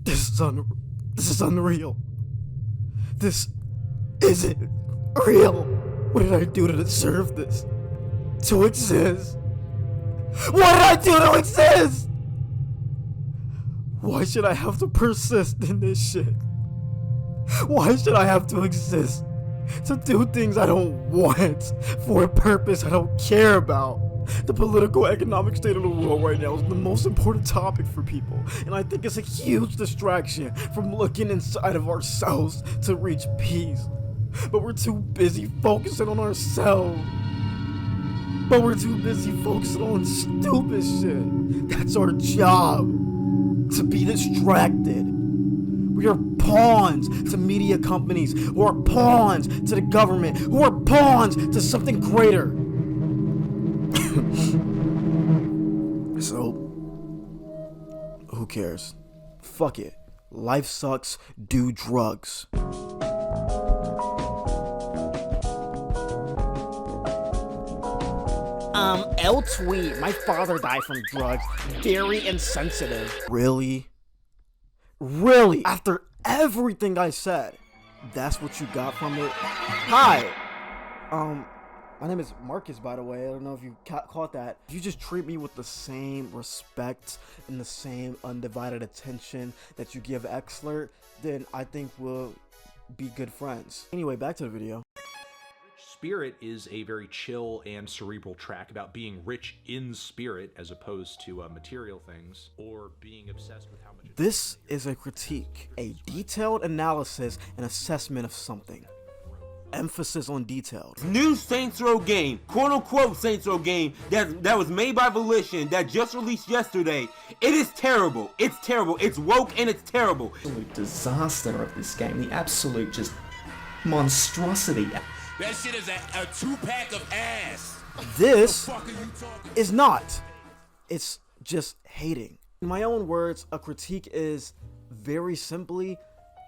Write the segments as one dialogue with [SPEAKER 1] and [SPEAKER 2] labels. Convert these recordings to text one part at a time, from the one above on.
[SPEAKER 1] This is unreal. This isn't real. What did I do to deserve this? To exist? What did I do to exist? Why should I have to persist in this shit? Why should I have to exist? To do things I don't want, for a purpose I don't care about. The political economic state of the world right now is the most important topic for people, and I think it's a huge distraction from looking inside of ourselves to reach peace. But we're too busy focusing on ourselves. But we're too busy focusing on stupid shit. That's our job. To be distracted. We are pawns to media companies, who are pawns to the government, who are pawns to something greater. So, who cares? Fuck it. Life sucks, do drugs. Tweet. My father died from drugs. Very insensitive. Really? Really? After everything I said, that's what you got from it? Hi. My name is Marcus, by the way. I don't know if you caught that. If you just treat me with the same respect and the same undivided attention that you give Xlirt, then I think we'll be good friends. Anyway, back to the video.
[SPEAKER 2] Spirit is a very chill and cerebral track about being rich in spirit as opposed to material things, or being obsessed with how much.
[SPEAKER 1] This is a critique, a detailed analysis and assessment of something. Emphasis on detail.
[SPEAKER 3] New Saints Row game, quote unquote Saints Row game that was made by Volition that just released yesterday. It is terrible. It's terrible. It's woke and it's terrible.
[SPEAKER 4] Absolute disaster of this game. The absolute just monstrosity.
[SPEAKER 5] That shit is a two-pack of ass.
[SPEAKER 1] This is not. It's just hating. In my own words, a critique is very simply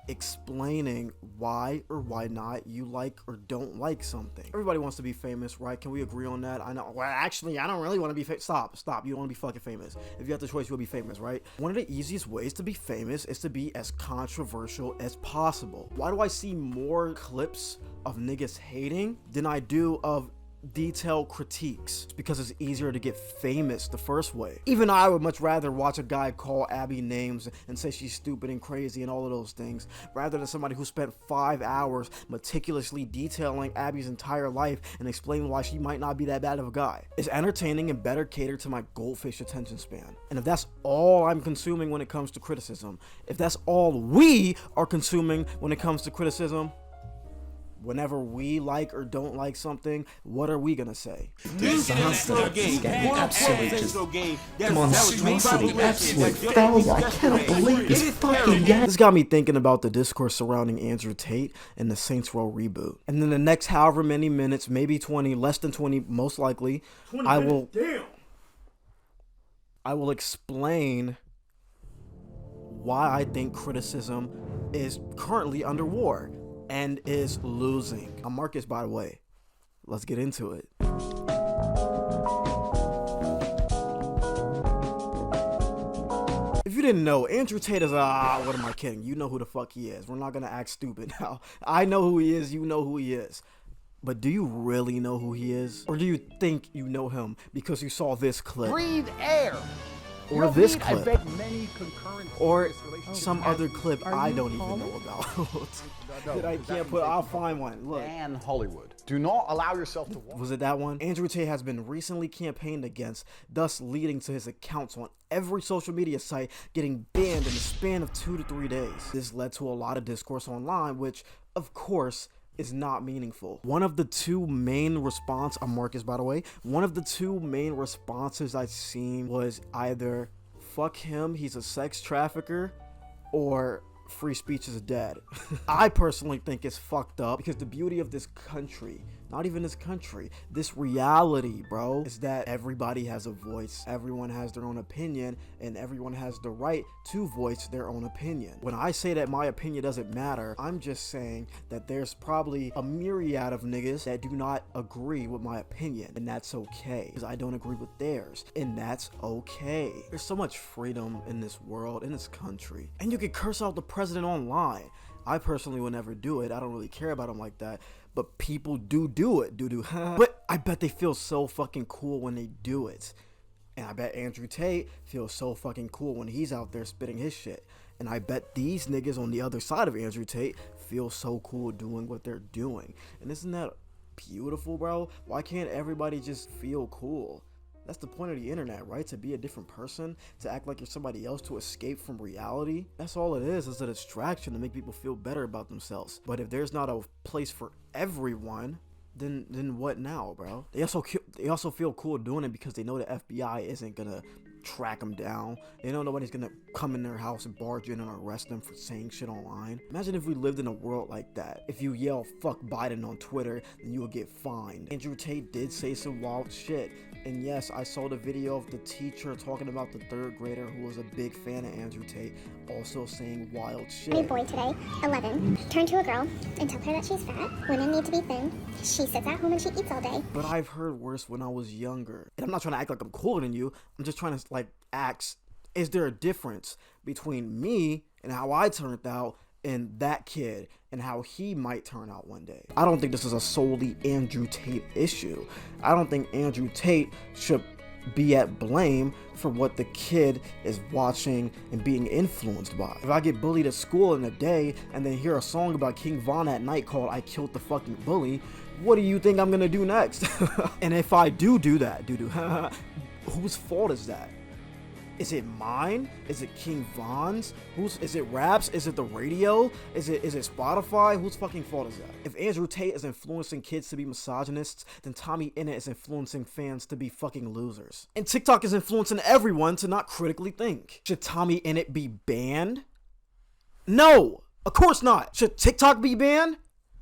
[SPEAKER 1] explaining why or why not you like or don't like something. Everybody wants to be famous, right? Can we agree on that? I know. Well, actually, I don't really want to be famous. Stop. You don't want to be fucking famous. If you have the choice, you'll be famous, right? One of the easiest ways to be famous is to be as controversial as possible. Why do I see more clips of niggas hating than I do of detailed critiques? It's because it's easier to get famous the first way. Even I would much rather watch a guy call Abby names and say she's stupid and crazy and all of those things, rather than somebody who spent 5 hours meticulously detailing Abby's entire life and explaining why she might not be that bad of a guy. It's entertaining and better catered to my goldfish attention span. And if that's all I'm consuming when it comes to criticism, if that's all we are consuming when it comes to criticism, whenever we like or don't like something, what are we gonna say?
[SPEAKER 4] Disaster game. Absolute just monstrosity. Absolute failure. I cannot believe this fucking game.
[SPEAKER 1] This got me thinking about the discourse surrounding Andrew Tate and the Saints Row reboot. And then the next however many minutes, maybe 20, less than 20, most likely, I will explain why I think criticism is currently under war and is losing. I'm Marcus, by the way. Let's get into it. If you didn't know, Andrew Tate is what am I kidding? You know who the fuck he is. We're not gonna act stupid now. I know who he is, you know who he is. But do you really know who he is? Or do you think you know him because you saw this clip?
[SPEAKER 6] Breathe air.
[SPEAKER 1] Or this clip, or some
[SPEAKER 6] have,
[SPEAKER 1] other clip I don't even know about. That I can't put. I'll find one. Look.
[SPEAKER 6] And Hollywood. Do not allow yourself to watch.
[SPEAKER 1] Was it that one? Andrew Tate has been recently campaigned against, thus leading to his accounts on every social media site getting banned in the span of 2 to 3 days. This led to a lot of discourse online, which, of course, is not meaningful. One of the two main response, I'm Marcus, by the way, one of the two main responses I've seen was either fuck him, he's a sex trafficker, or free speech is dead. I personally think it's fucked up because the beauty of this country, not even this country, this reality, bro, is that everybody has a voice, everyone has their own opinion, and everyone has the right to voice their own opinion. When I say that my opinion doesn't matter, I'm just saying that there's probably a myriad of niggas that do not agree with my opinion, and that's okay, because I don't agree with theirs, and that's okay. There's so much freedom in this world, in this country, and you can curse out the president online. I personally would never do it. I don't really care about him like that, but people do it, But I bet they feel so fucking cool when they do it. And I bet Andrew Tate feels so fucking cool when he's out there spitting his shit. And I bet these niggas on the other side of Andrew Tate feel so cool doing what they're doing. And isn't that beautiful, bro? Why can't everybody just feel cool? That's the point of the internet, right? To be a different person, to act like you're somebody else, to escape from reality. That's all it is a distraction to make people feel better about themselves. But if there's not a place for everyone, then what now, bro? They also feel cool doing it because they know the FBI isn't gonna track them down. They know nobody's gonna come in their house and barge in and arrest them for saying shit online. Imagine if we lived in a world like that. If you yell fuck Biden on Twitter, then you will get fined. Andrew Tate did say some wild shit. And yes, I saw the video of the teacher talking about the third grader who was a big fan of Andrew Tate, also saying wild shit.
[SPEAKER 7] New boy today, 11, turn to a girl and tell her that she's fat. Women need to be thin. She sits at home and she eats all day.
[SPEAKER 1] But I've heard worse when I was younger. And I'm not trying to act like I'm cooler than you. I'm just trying to ask, is there a difference between me and how I turned out and that kid and how he might turn out one day? I don't think this is a solely Andrew Tate issue. I don't think Andrew Tate should be at blame for what the kid is watching and being influenced by. If I get bullied at school in a day and then hear a song about King Von at night called I Killed the Fucking Bully, what do you think I'm gonna do next? And if I do that, whose fault is that? Is it mine? Is it King Von's? Is it Raps? Is it the radio? Is it Spotify? Whose fucking fault is that? If Andrew Tate is influencing kids to be misogynists, then Tommy Innit is influencing fans to be fucking losers. And TikTok is influencing everyone to not critically think. Should Tommy Innit be banned? No, of course not. Should TikTok be banned?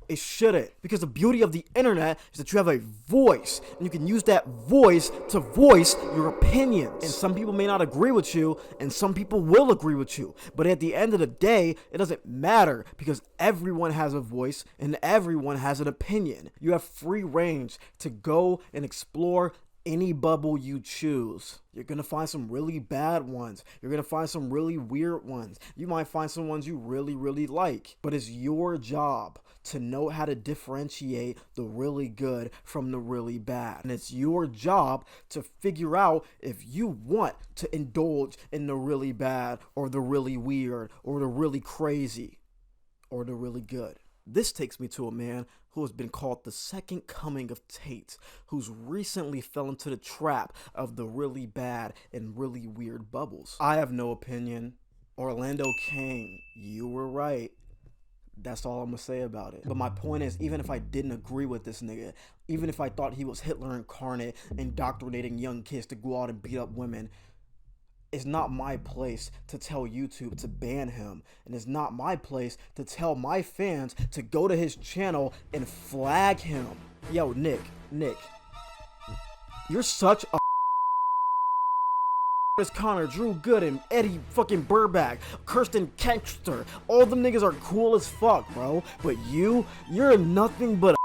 [SPEAKER 1] It shouldn't, because the beauty of the internet is that you have a voice, and you can use that voice to voice your opinions. And some people may not agree with you, and some people will agree with you. But at the end of the day, it doesn't matter, because everyone has a voice, and everyone has an opinion. You have free range to go and explore any bubble you choose. You're gonna find some really bad ones. You're gonna find some really weird ones. You might find some ones you really, really like. But it's your job to know how to differentiate the really good from the really bad. And it's your job to figure out if you want to indulge in the really bad or the really weird or the really crazy or the really good. This takes me to a man who has been called the second coming of Tate, who's recently fell into the trap of the really bad and really weird bubbles. I have no opinion. Orlando King, you were right. That's all I'm gonna say about it. But my point is, even if I didn't agree with this nigga, even if I thought he was Hitler incarnate, indoctrinating young kids to go out and beat up women, it's not my place to tell YouTube to ban him. And it's not my place to tell my fans to go to his channel and flag him. Yo, Nick, you're such a is Connor, Drew Gooden, Eddie fucking Burback, Kirsten Kempster. All them niggas are cool as fuck, bro. But you're nothing but a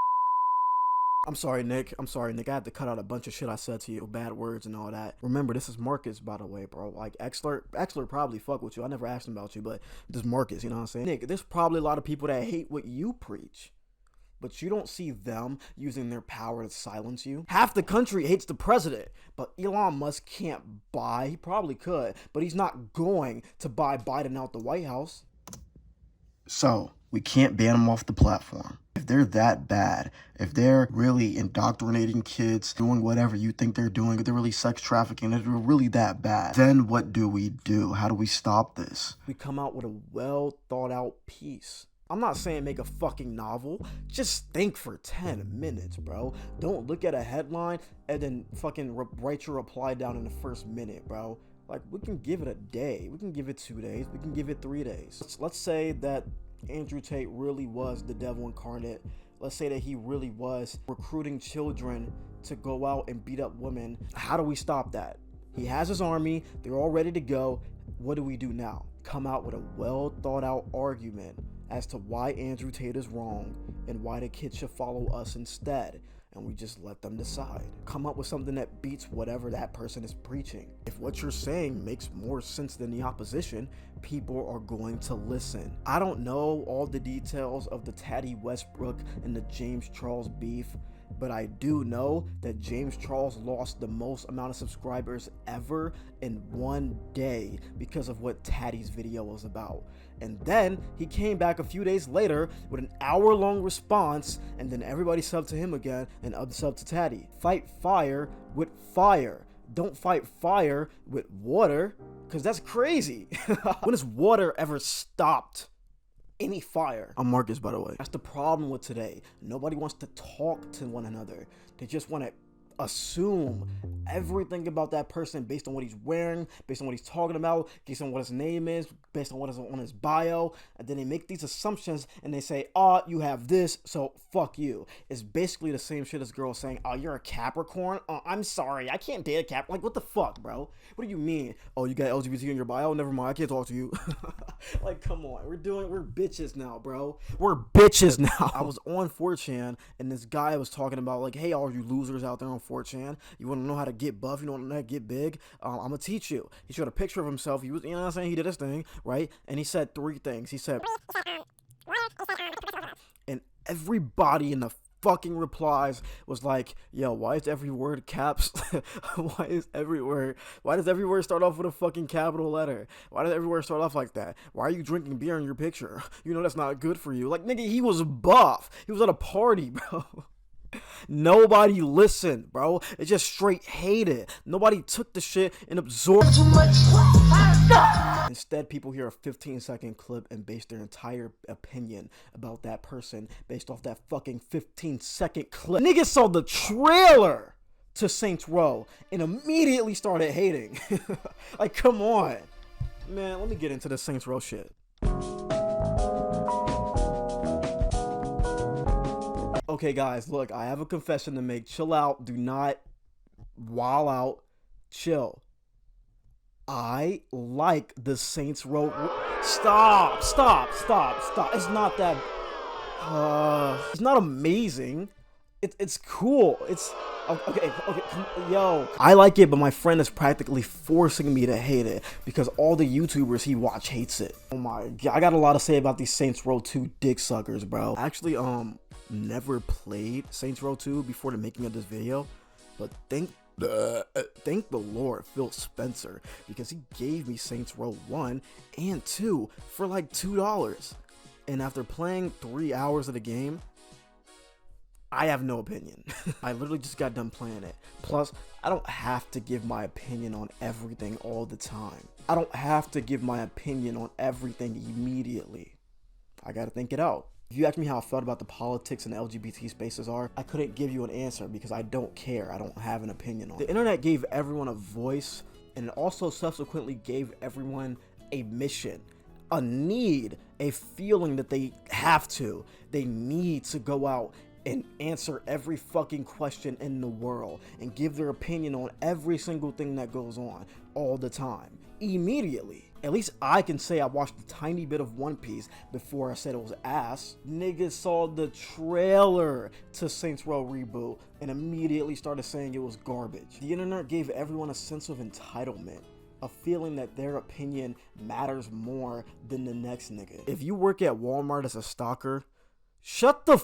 [SPEAKER 1] I'm sorry, Nick. I had to cut out a bunch of shit I said to you, bad words and all that. Remember, this is Marcus, by the way, bro. Like, Xlirt probably fuck with you. I never asked him about you, but this Marcus, you know what I'm saying? Nick, there's probably a lot of people that hate what you preach, but you don't see them using their power to silence you. Half the country hates the president, but Elon Musk can't buy. He probably could, but he's not going to buy Biden out the White House. So, we can't ban them off the platform. If they're that bad, if they're really indoctrinating kids, doing whatever you think they're doing, if they're really sex trafficking, if they're really that bad, then what do we do? How do we stop this? We come out with a well thought out piece. I'm not saying make a fucking novel. Just think for 10 minutes, bro. Don't look at a headline and then fucking write your reply down in the first minute, bro. Like, we can give it a day. We can give it 2 days. We can give it 3 days. Let's say that Andrew Tate really was the devil incarnate, let's say that he really was recruiting children to go out and beat up women, how do we stop that? He has his army, they're all ready to go. What do we do now? Come out with a well thought out argument as to why Andrew Tate is wrong and why the kids should follow us instead, and we just let them decide. Come up with something that beats whatever that person is preaching. If what you're saying makes more sense than the opposition, people are going to listen. I don't know all the details of the Tate Westbrook and the James Charles beef, but I do know that James Charles lost the most amount of subscribers ever in one day because of what Tate's video was about. And then he came back a few days later with an hour-long response, and then everybody subbed to him again and unsubbed to Tate. Fight fire with fire. Don't fight fire with water, because that's crazy. When has water ever stopped any fire? I'm Marcus, by the way. That's the problem with today. Nobody wants to talk to one another. They just want to assume everything about that person based on what he's wearing, based on what he's talking about, based on what his name is, based on what is on his bio, and then they make these assumptions and they say, oh, you have this, so fuck you. It's basically the same shit as girls saying, oh, you're a Capricorn? Oh, I'm sorry, I can't date a Cap. Like, what the fuck, bro? What do you mean? Oh, you got LGBT in your bio? Never mind, I can't talk to you. Like, come on, we're bitches now, bro. We're bitches now. I was on 4chan and this guy was talking about like, hey, all you losers out there on 4chan, you want to know how to get buff, you want to know how to get big, I'm gonna teach you. He showed a picture of himself. He was, you know what I'm saying, he did his thing, right? And he said 3 things. He said, and everybody in the fucking replies was like, yo, why is every word caps? why does every word start off with a fucking capital letter? Why does every word start off like that? Why are you drinking beer in your picture? You know that's not good for you. Like, nigga, he was buff. He was at a party, bro. Nobody listened, bro. They just straight hated. Nobody took the shit and absorbed too much. Instead, people hear a 15-second clip and base their entire opinion about that person based off that fucking 15-second clip. Niggas saw the trailer to Saints Row and immediately started hating. Like, come on. Man, let me get into the Saints Row shit. Okay, guys, look, I have a confession to make. Chill out. Do not wall out. Chill. I like the Saints Row. Stop. It's not that. It's not amazing. It's cool. It's okay. Yo, I like it, but my friend is practically forcing me to hate it because all the YouTubers he watch hates it. Oh my god, I got a lot to say about these Saints Row 2 dick suckers, bro. Actually, never played Saints Row 2 before the making of this video, but thank the Lord Phil Spencer, because he gave me Saints Row 1 and 2 for like $2, and after playing 3 hours of the game, I have no opinion. I literally just got done playing it. Plus, I don't have to give my opinion on everything all the time. I don't have to give my opinion on everything immediately. I gotta think it out. If you ask me how I felt about the politics and LGBT spaces are, I couldn't give you an answer because I don't care. I don't have an opinion on it. The internet gave everyone a voice, and it also subsequently gave everyone a mission, a need, a feeling that they have to. They need to go out and answer every fucking question in the world and give their opinion on every single thing that goes on all the time, immediately. At least I can say I watched a tiny bit of One Piece before I said it was ass. Niggas saw the trailer to Saints Row reboot and immediately started saying it was garbage. The internet gave everyone a sense of entitlement, a feeling that their opinion matters more than the next nigga. If you work at Walmart as a stalker, shut the f.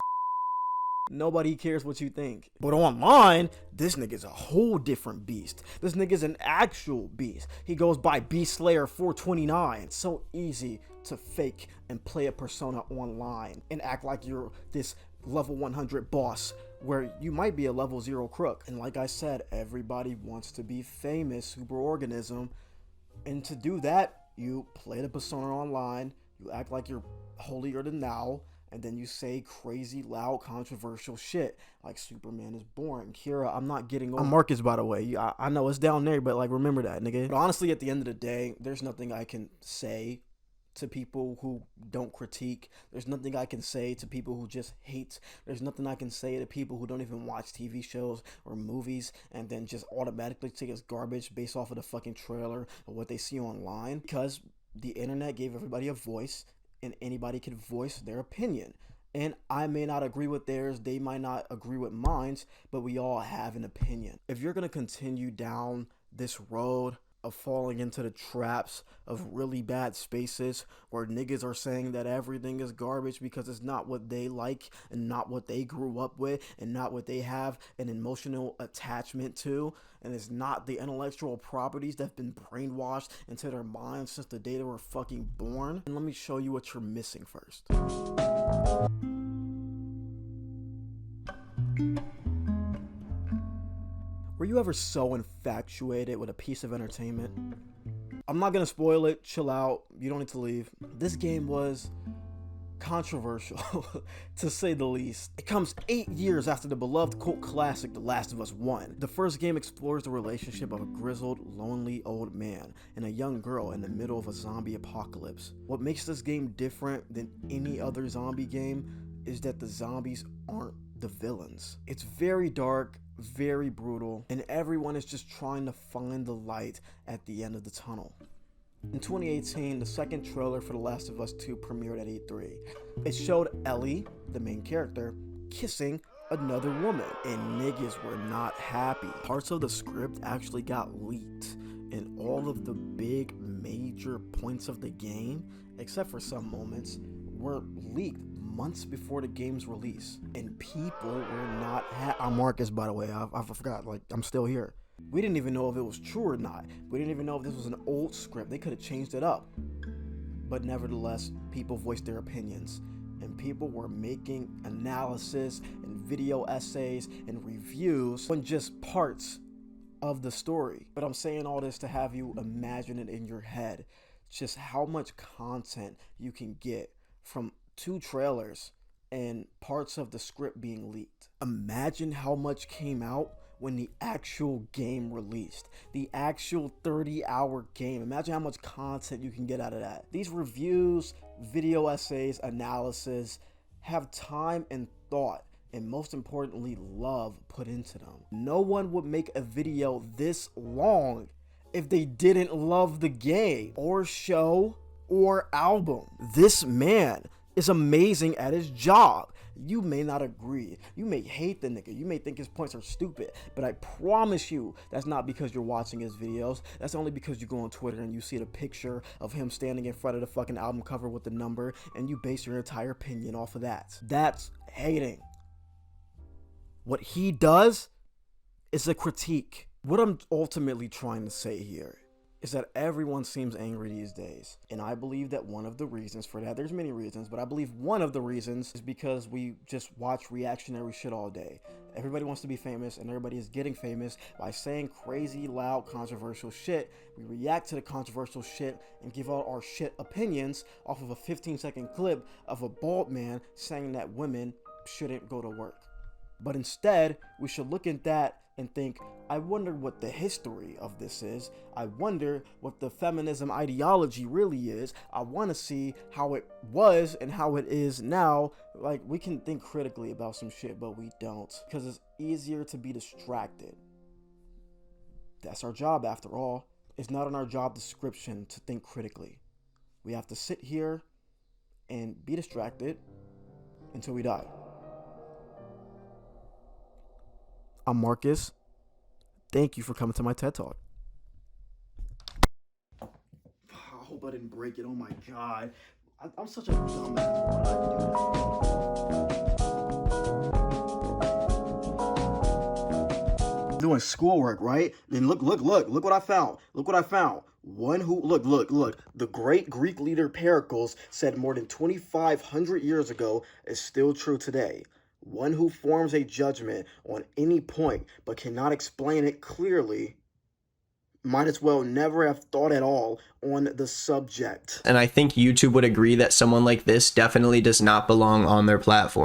[SPEAKER 1] Nobody cares what you think. But online, this nigga's a whole different beast. This nigga's an actual beast. He goes by Beast Slayer 429. It's so easy to fake and play a persona online and act like you're this level 100 boss where you might be a level 0 crook. And like I said, everybody wants to be famous, superorganism. And to do that, you play the persona online, you act like you're holier than thou, and then you say crazy, loud, controversial shit like Superman is boring. Kira, I'm not getting over. I'm Marcus, by the way. I know it's down there, but like, remember that, nigga. But honestly, at the end of the day, there's nothing I can say to people who don't critique. There's nothing I can say to people who just hate. There's nothing I can say to people who don't even watch TV shows or movies and then just automatically take as garbage based off of the fucking trailer or what they see online, because the internet gave everybody a voice and anybody can voice their opinion. And I may not agree with theirs, they might not agree with mine, but we all have an opinion. If you're gonna continue down this road of falling into the traps of really bad spaces where niggas are saying that everything is garbage because it's not what they like and not what they grew up with and not what they have an emotional attachment to, and it's not the intellectual properties that have been brainwashed into their minds since the day they were fucking born. And let me show you what you're missing first. Were you ever so infatuated with a piece of entertainment? I'm not gonna spoil it, chill out, you don't need to leave. This game was controversial, to say the least. It comes 8 years after the beloved cult classic The Last of Us 1. The first game explores the relationship of a grizzled, lonely old man and a young girl in the middle of a zombie apocalypse. What makes this game different than any other zombie game is that the zombies aren't the villains. It's very dark, very brutal, and everyone is just trying to find the light at the end of the tunnel. In 2018, the second trailer for The Last of Us 2 premiered at E3. It showed Ellie, the main character, kissing another woman, and niggas were not happy. Parts of the script actually got leaked, and all of the big major points of the game, except for some moments, were leaked months before the game's release, and people were not I'm Marcus, by the way. I forgot, like, I'm still here. We didn't even know if it was true or not. We didn't even know if this was an old script. They could have changed it up. But nevertheless, people voiced their opinions, and people were making analysis and video essays and reviews on just parts of the story. But I'm saying all this to have you imagine it in your head, just how much content you can get from 2 trailers and parts of the script being leaked. Imagine how much came out when the actual game released. The actual 30-hour game. Imagine how much content you can get out of that. These reviews, video essays, analysis have time and thought, and most importantly, love put into them. No one would make a video this long if they didn't love the game or show or album. This man is amazing at his job. You may not agree. You may hate the nigga. You may think his points are stupid. But I promise you, that's not because you're watching his videos. That's only because you go on Twitter and you see the picture of him standing in front of the fucking album cover with the number, and you base your entire opinion off of that. That's hating. What he does is a critique. What I'm ultimately trying to say here is that everyone seems angry these days. And I believe that one of the reasons for that, there's many reasons, but I believe one of the reasons is because we just watch reactionary shit all day. Everybody wants to be famous, and everybody is getting famous by saying crazy, loud, controversial shit. We react to the controversial shit and give out our shit opinions off of a 15-second clip of a bald man saying that women shouldn't go to work. But instead, we should look at that and think, I wonder what the history of this is. I wonder what the feminism ideology really is. I want to see how it was and how it is now. Like, we can think critically about some shit, but we don't, because it's easier to be distracted. That's our job, after all. It's not in our job description to think critically. We have to sit here and be distracted until we die. I'm Marcus. Thank you for coming to my TED Talk. I hope I didn't break it. Oh my God. I'm such a dumbass. Doing schoolwork, right? Then look what I found. Look what I found. One who, look. The great Greek leader Pericles said more than 2,500 years ago is still true today. One who forms a judgment on any point but cannot explain it clearly might as well never have thought at all on the subject.
[SPEAKER 8] And I think YouTube would agree that someone like this definitely does not belong on their platform.